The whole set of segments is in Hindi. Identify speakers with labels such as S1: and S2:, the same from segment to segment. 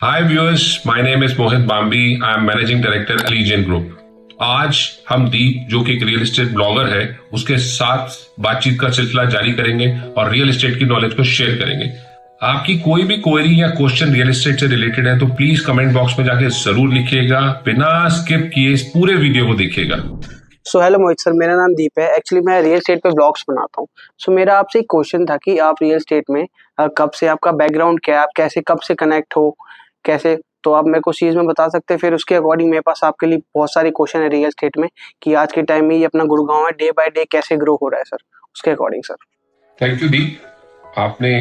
S1: Hi viewers, my name is Mohit Bambi. I am managing director Alijen group. आज हम दीप, जो कि एक रियल एस्टेट ब्लॉगर है, उसके साथ बातचीत का सिलसिला जारी करेंगे और रियल एस्टेट की नॉलेज को शेयर करेंगे। आपकी कोई भी क्वेरी या क्वेश्चन रियल एस्टेट से रिलेटेड है तो प्लीज कमेंट बॉक्स में जाके जरूर लिखिएगा। बिना स्किप किए इस पूरे वीडियो को देखिएगा।
S2: हेलो मोहित सर, मेरा नाम दीप है। एक्चुअली मैं रियल एस्टेट पे ब्लॉग्स बनाता हूँ। मेरा आपसे एक क्वेश्चन था कि आप रियल एस्टेट में कब से, आपका बैकग्राउंड क्या है, आप कैसे कब से कनेक्ट हो, कैसे, तो आप मेरे को चीज़ में बता सकते हैं। फिर उसके अकॉर्डिंग मेरे पास आपके लिए बहुत सारे क्वेश्चन है रियल एस्टेट में कि आज के टाइम में ये अपना गुड़गांव है, डे बाय डे कैसे ग्रो हो रहा है सर, उसके according sir.
S1: Thank you Deep, आपने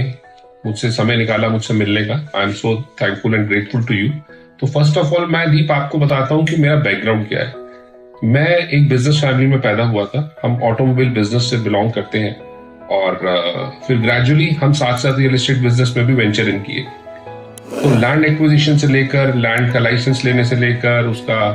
S1: मुझसे समय निकाला मुझसे मिलने का। I am so thankful and grateful to you. तो फर्स्ट ऑफ ऑल मैं दीप आपको बताता हूँ कि मेरा बैकग्राउंड क्या है। मैं एक बिजनेस फैमिली में पैदा हुआ था। हम ऑटोमोबाइल बिजनेस से बिलोंग करते हैं और फिर ग्रेजुअली हम साथ साथ रियल एस्टेट बिजनेस में भी वेंचर इन किए। तो लैंड एक्विजिशन से लेकर, लैंड का लाइसेंस लेने से लेकर, उसका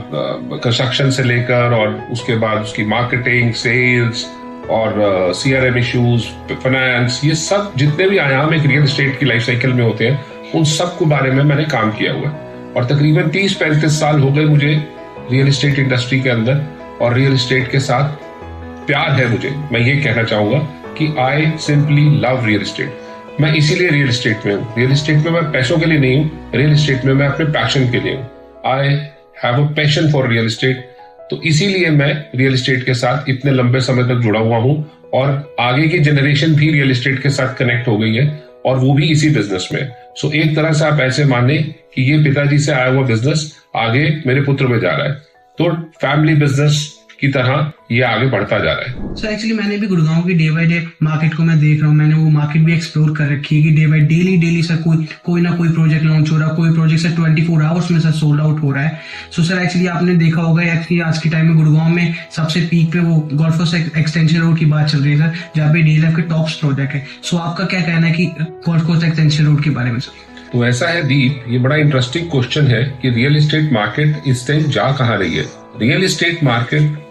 S1: कंस्ट्रक्शन से लेकर, और उसके बाद उसकी मार्केटिंग, सेल्स और सीआरएम इश्यूज, फाइनेंस, ये सब जितने भी आयाम एक रियल एस्टेट की लाइफ साइकिल में होते हैं, उन सब के बारे में मैंने काम किया हुआ है। और तकरीबन 30-35 साल हो गए मुझे रियल एस्टेट इंडस्ट्री के अंदर, और रियल एस्टेट के साथ प्यार है मुझे। मैं ये कहना चाहूंगा कि I simply love real estate. मैं इसीलिए रियल एस्टेट में हूँ। रियल एस्टेट में मैं पैसों के लिए नहीं हूँ, रियल एस्टेट में मैं अपने पैशन के लिए हूँ। I have a passion for real estate. तो इसीलिए मैं रियल एस्टेट के साथ इतने लंबे समय तक जुड़ा हुआ हूँ, और आगे की जनरेशन भी रियल एस्टेट के साथ कनेक्ट हो गई है, और वो भी इसी बिजनेस में। सो एक तरह से आप ऐसे माने कि ये पिताजी से आया हुआ बिजनेस आगे मेरे पुत्र में जा रहा है। तो फैमिली बिजनेस की तरह ये आगे बढ़ता जा रहा है।
S3: सर एक्चुअली मैंने भी गुड़गांव की डे बाय डे मार्केट को मैं देख रहा हूँ। मैंने वो मार्केट भी एक्सप्लोर कर रखी है कि डे बाय डेली सर कोई ना कोई प्रोजेक्ट लॉन्च हो रहा है, कोई प्रोजेक्ट सर 24 आवर्स में सर सोल्ड आउट हो रहा है। सो सर एक्चुअली आपने देखा होगा एक्चुअली आज के टाइम में गुड़गांव में सबसे पीक पे वो गोल्फ कोर्स एक्सटेंशन रोड की बात चल रही है सर, जहाँ पे डीएलएफ के टॉप्स प्रोजेक्ट है। सो आपका क्या कहना है कि गोल्फ कोर्स एक्सटेंशन रोड के बारे में सर?
S1: तो ऐसा है दीप, ये बड़ा इंटरेस्टिंग क्वेश्चन है कि रियल एस्टेट मार्केट इस टाइम जा कहां रही है। रियल एस्टेट मार्केट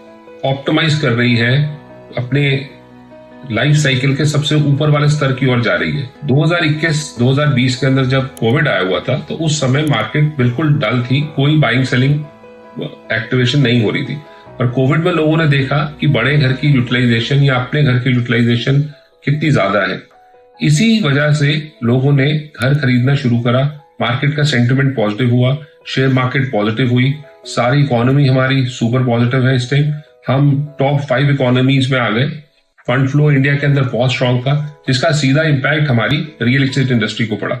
S1: ऑप्टिमाइज कर रही है, अपने लाइफ साइकिल के सबसे ऊपर वाले स्तर की ओर जा रही है। 2021-2020 के अंदर जब कोविड आया हुआ था तो उस समय मार्केट बिल्कुल डल थी, कोई बाइंग सेलिंग एक्टिवेशन नहीं हो रही थी। पर कोविड में लोगों ने देखा कि बड़े घर की यूटिलाइजेशन या अपने घर की यूटिलाइजेशन कितनी ज्यादा है। इसी वजह से लोगों ने घर खरीदना शुरू करा, मार्केट का सेंटिमेंट पॉजिटिव हुआ, शेयर मार्केट पॉजिटिव हुई, सारी इकोनॉमी हमारी सुपर पॉजिटिव है। इस टाइम हम टॉप 5 इकोनॉमीज में आ गए। फंड फ्लो इंडिया के अंदर बहुत स्ट्रांग था, जिसका सीधा इंपैक्ट हमारी रियल एस्टेट इंडस्ट्री को पड़ा।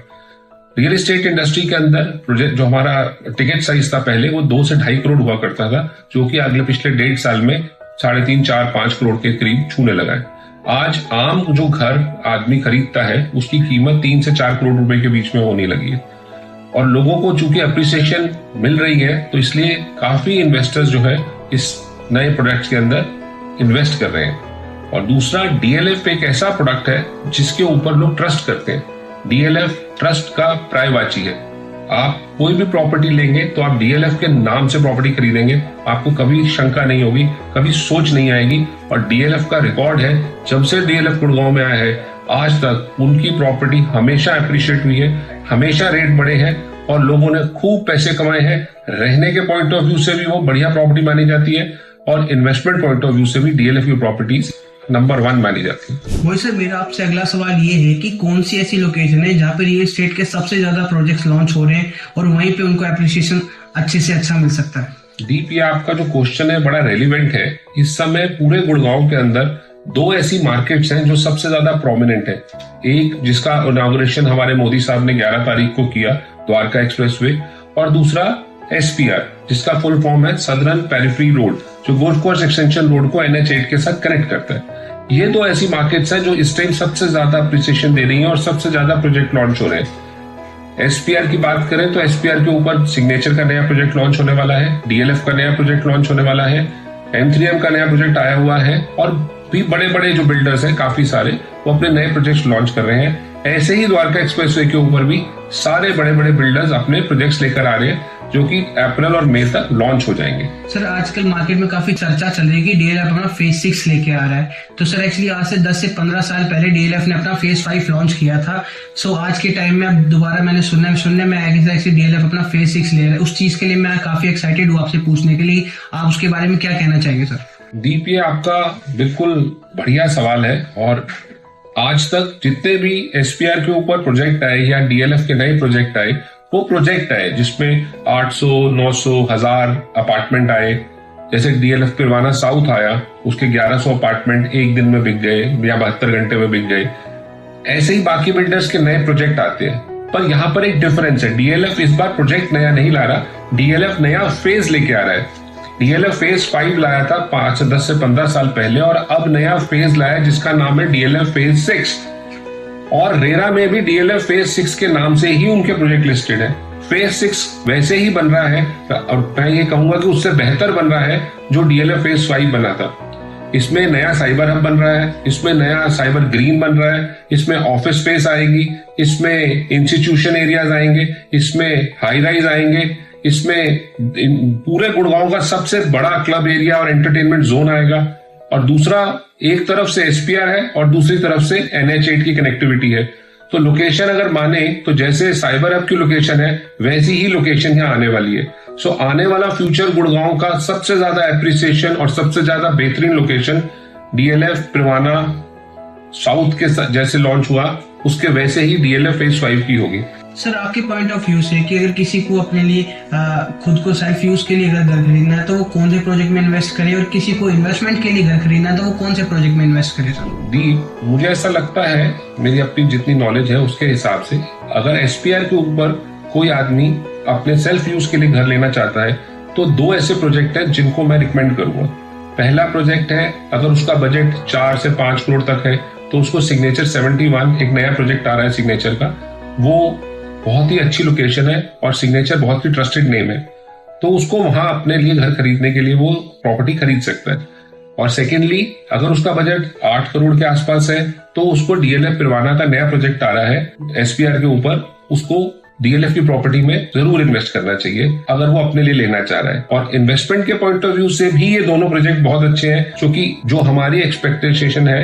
S1: रियल एस्टेट इंडस्ट्री के अंदर प्रोजेक्ट, जो हमारा टिकट साइज था पहले, वो 2 से 2.5 करोड़ हुआ करता था, जो कि अगले पिछले 1.5 साल में 3.5, 4, 5 करोड़ के करीब छूने लगा है। आज आम जो घर आदमी खरीदता है उसकी कीमत 3 से 4 करोड़ रुपए के बीच में होने लगी है। और लोगों को चूंकि अप्रिसिएशन मिल रही है, तो इसलिए काफी इन्वेस्टर्स जो है इस नए प्रोडक्ट्स के अंदर इन्वेस्ट कर रहे हैं। और दूसरा, डीएलएफ एक ऐसा प्रोडक्ट है जिसके ऊपर लोग ट्रस्ट करते हैं। डीएलएफ ट्रस्ट का पर्यायवाची है। आप कोई भी प्रॉपर्टी लेंगे तो आप डीएलएफ के नाम से प्रॉपर्टी खरीदेंगे, आपको कभी शंका नहीं होगी, कभी सोच नहीं आएगी। और डीएलएफ का रिकॉर्ड है, जब से डीएलएफ गुड़गांव में आया है आज तक उनकी प्रॉपर्टी हमेशा अप्रिशिएट हुई है, हमेशा रेट बढ़े हैं, और लोगों ने खूब पैसे कमाए हैं। रहने के पॉइंट ऑफ व्यू से भी वो बढ़िया प्रॉपर्टी मानी जाती है, और इन्वेस्टमेंट पॉइंट ऑफ व्यू से भी डीएलएफ की प्रॉपर्टीज नंबर 1 मानी जाती है।
S3: वही सर, मेरा आपसे अगला सवाल ये है कि कौन सी ऐसी लोकेशन है जहाँ पे रियल एस्टेट के सबसे ज्यादा प्रोजेक्ट्स लॉन्च हो रहे हैं और वहीं पे उनको एप्रिसिएशन अच्छे से अच्छा मिल सकता है?
S1: दीप, ये आपका जो क्वेश्चन है बड़ा रेलिवेंट है। इस समय पूरे गुड़गांव के अंदर 2 ऐसी मार्केट्स हैं जो सबसे ज्यादा प्रोमिनेंट है। एक जिसका इनॉग्रेशन हमारे मोदी साहब ने 11 तारीख को किया, द्वारका एक्सप्रेसवे, और दूसरा एसपीआर, जिसका फुल फॉर्म है सदर्न पेरिफेरी रोड, जो गोल्फ कोर्स एक्सटेंशन रोड को NH8 के साथ कनेक्ट करता है। ये 2 ऐसी मार्केट्स हैं जो इस टाइम सबसे ज्यादा अप्रिसिएशन दे रही हैं और सबसे ज्यादा प्रोजेक्ट लॉन्च हो रहे हैं। एसपीआर की बात करें तो एसपीआर के ऊपर सिग्नेचर का नया प्रोजेक्ट लॉन्च होने वाला है, डीएलएफ का नया प्रोजेक्ट लॉन्च होने वाला है, M3M का नया प्रोजेक्ट आया हुआ है, और भी बड़े बड़े जो बिल्डर्स हैं काफी सारे, वो अपने नए प्रोजेक्ट लॉन्च कर रहे हैं। ऐसे ही द्वारका एक्सप्रेसवे के ऊपर भी सारे बड़े बड़े बिल्डर्स अपने प्रोजेक्ट्स लेकर आ रहे हैं, जो कि अप्रैल और मई तक लॉन्च हो जाएंगे।
S3: सर आजकल मार्केट में काफी चर्चा चल रही है कि डीएलएफ अपना फेज 6 लेके आ रहा है। तो सर एक्चुअली आज से 10 से 15 साल पहले डीएलएफ ने अपना फेज 5 लॉन्च किया था। सो आज के टाइम में अब दोबारा मैंने सुनने में आया कि डीएलएफ अपना फेज 6 ले रहा है। उस चीज के लिए मैं काफी एक्साइटेड हूँ आपसे पूछने के लिए। आप उसके बारे में क्या कहना चाहेंगे सर?
S1: दीप, ये आपका बिल्कुल बढ़िया सवाल है। और आज तक जितने भी एसपीआर के ऊपर प्रोजेक्ट आए या डीएलएफ के नए प्रोजेक्ट आए, वो प्रोजेक्ट आए जिसमें 800, 900, 1000 अपार्टमेंट आए। जैसे डीएलएफ पिरवाना साउथ आया, उसके 1100 अपार्टमेंट एक दिन में बिक गए या 72 घंटे में बिक गए। ऐसे ही बाकी बिल्डर्स के नए प्रोजेक्ट आते हैं। पर यहाँ पर एक डिफरेंस है, डीएलएफ इस बार प्रोजेक्ट नया नहीं ला रहा, डीएलएफ नया फेज लेके आ रहा है। डीएलएफ फेज 5 लाया था 5 से 10 से 15 साल पहले, और अब नया फेज लाया जिसका नाम है डीएलएफ फेज 6। और रेरा में भी डीएलएफ फेज 6 के नाम से ही उनके प्रोजेक्ट लिस्टेड है। फेज 6 वैसे ही बन रहा है, और मैं ये कहूंगा कि उससे बेहतर बन रहा है जो डीएलएफ फेज 5 बना था। इसमें नया साइबर हब बन रहा है, इसमें नया साइबर ग्रीन बन रहा है, इसमें ऑफिस स्पेस आएगी, इसमें इंस्टीट्यूशन एरियाज आएंगे, इसमें हाई राइज आएंगे, इसमें पूरे गुड़गांव का सबसे बड़ा क्लब एरिया और एंटरटेनमेंट जोन आएगा। और दूसरा, एक तरफ से एसपीआर है और दूसरी तरफ से NH8 की कनेक्टिविटी है। तो लोकेशन अगर माने तो जैसे साइबर हब की लोकेशन है, वैसी ही लोकेशन यहाँ आने वाली है। सो आने वाला फ्यूचर गुड़गांव का सबसे ज्यादा एप्रिसिएशन और सबसे ज्यादा बेहतरीन लोकेशन डीएलएफ पिरवाना साउथ के जैसे लॉन्च हुआ, उसके वैसे ही डीएलएफ फेज 5 की होगी।
S3: सर आपके पॉइंट ऑफ व्यू से कि अगर किसी को अपने लिए खुद को सेल्फ यूज के लिए अगर घर खरीदना है तो वो कौन से प्रोजेक्ट में इन्वेस्ट करे, और किसी को इन्वेस्टमेंट के लिए घर खरीदना है तो वो कौन से प्रोजेक्ट में इन्वेस्ट करे? सर
S1: मुझे ऐसा लगता है, मेरी अपनी जितनी नॉलेज है उसके हिसाब से, अगर एसपीआर के ऊपर कोई आदमी अपने सेल्फ यूज के लिए घर लेना चाहता है तो 2 ऐसे प्रोजेक्ट हैं जिनको मैं रिकमेंड करूंगा। पहला प्रोजेक्ट है, अगर उसका बजट 4 से 5 करोड़ तक है तो उसको सिग्नेचर 71, एक नया प्रोजेक्ट आ रहा है सिग्नेचर का, वो बहुत ही अच्छी लोकेशन है और सिग्नेचर बहुत ही ट्रस्टेड नेम है, तो उसको वहां अपने लिए घर खरीदने के लिए वो प्रॉपर्टी खरीद सकता है। और सेकेंडली, अगर उसका बजट 8 करोड़ के आसपास है तो उसको डीएलएफ पिरवाना का नया प्रोजेक्ट आ रहा है एसपीआर के ऊपर, उसको डीएलएफ की प्रॉपर्टी में जरूर इन्वेस्ट करना चाहिए अगर वो अपने लिए लेना चाह रहा है। और इन्वेस्टमेंट के पॉइंट ऑफ व्यू से भी ये दोनों प्रोजेक्ट बहुत अच्छे हैं, क्योंकि जो हमारी एक्सपेक्टेशन है,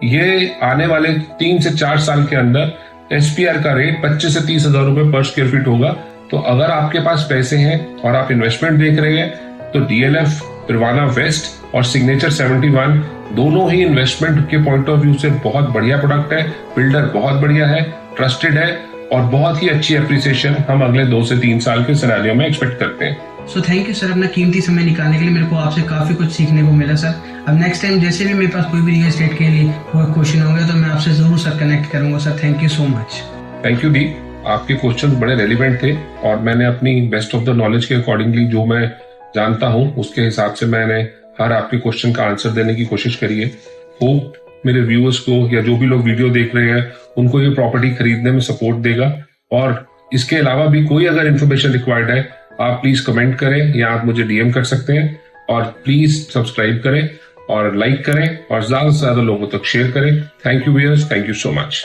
S1: ये आने वाले 3 से 4 साल के अंदर एसपीआर का रेट 25 से 30 हजार रुपए पर स्क्वायर फीट होगा। तो अगर आपके पास पैसे हैं और आप इन्वेस्टमेंट देख रहे हैं तो डीएलएफ पिरवाना वेस्ट और सिग्नेचर 71 दोनों ही इन्वेस्टमेंट के पॉइंट ऑफ व्यू से बहुत बढ़िया प्रोडक्ट है। बिल्डर बहुत बढ़िया है, ट्रस्टेड है, और बहुत ही अच्छी एप्रिसिएशन हम अगले 2 से 3 साल के सिनेरियो में एक्सपेक्ट करते हैं।
S3: सो थैंक यू सर, अपना कीमती समय निकालने के लिए। मेरे को आपसे काफी कुछ सीखने को मिला सर। अब नेक्स्ट टाइम जैसे भी मेरे पास कोई भी रियल एस्टेट के लिए क्वेश्चन होंगे तो मैं आपसे जरूर सर कनेक्ट करूंगा sir. Thank you so much.
S1: Thank you Deep, आपके क्वेश्चंस बड़े रेलिवेंट थे और मैंने अपनी बेस्ट ऑफ द नॉलेज के अकॉर्डिंगली जो मैं जानता हूं उसके हिसाब से मैंने हर आपके क्वेश्चन का आंसर देने की कोशिश करी है। होप मेरे व्यूअर्स को या जो भी लोग वीडियो देख रहे हैं उनको ये प्रॉपर्टी खरीदने में सपोर्ट देगा। और इसके अलावा भी कोई अगर इन्फॉर्मेशन रिक्वायर्ड है, आप प्लीज कमेंट करें या आप मुझे डीएम कर सकते हैं। और प्लीज सब्सक्राइब करें और लाइक करें और ज्यादा से ज्यादा लोगों तक शेयर करें। Thank you viewers, thank you so much.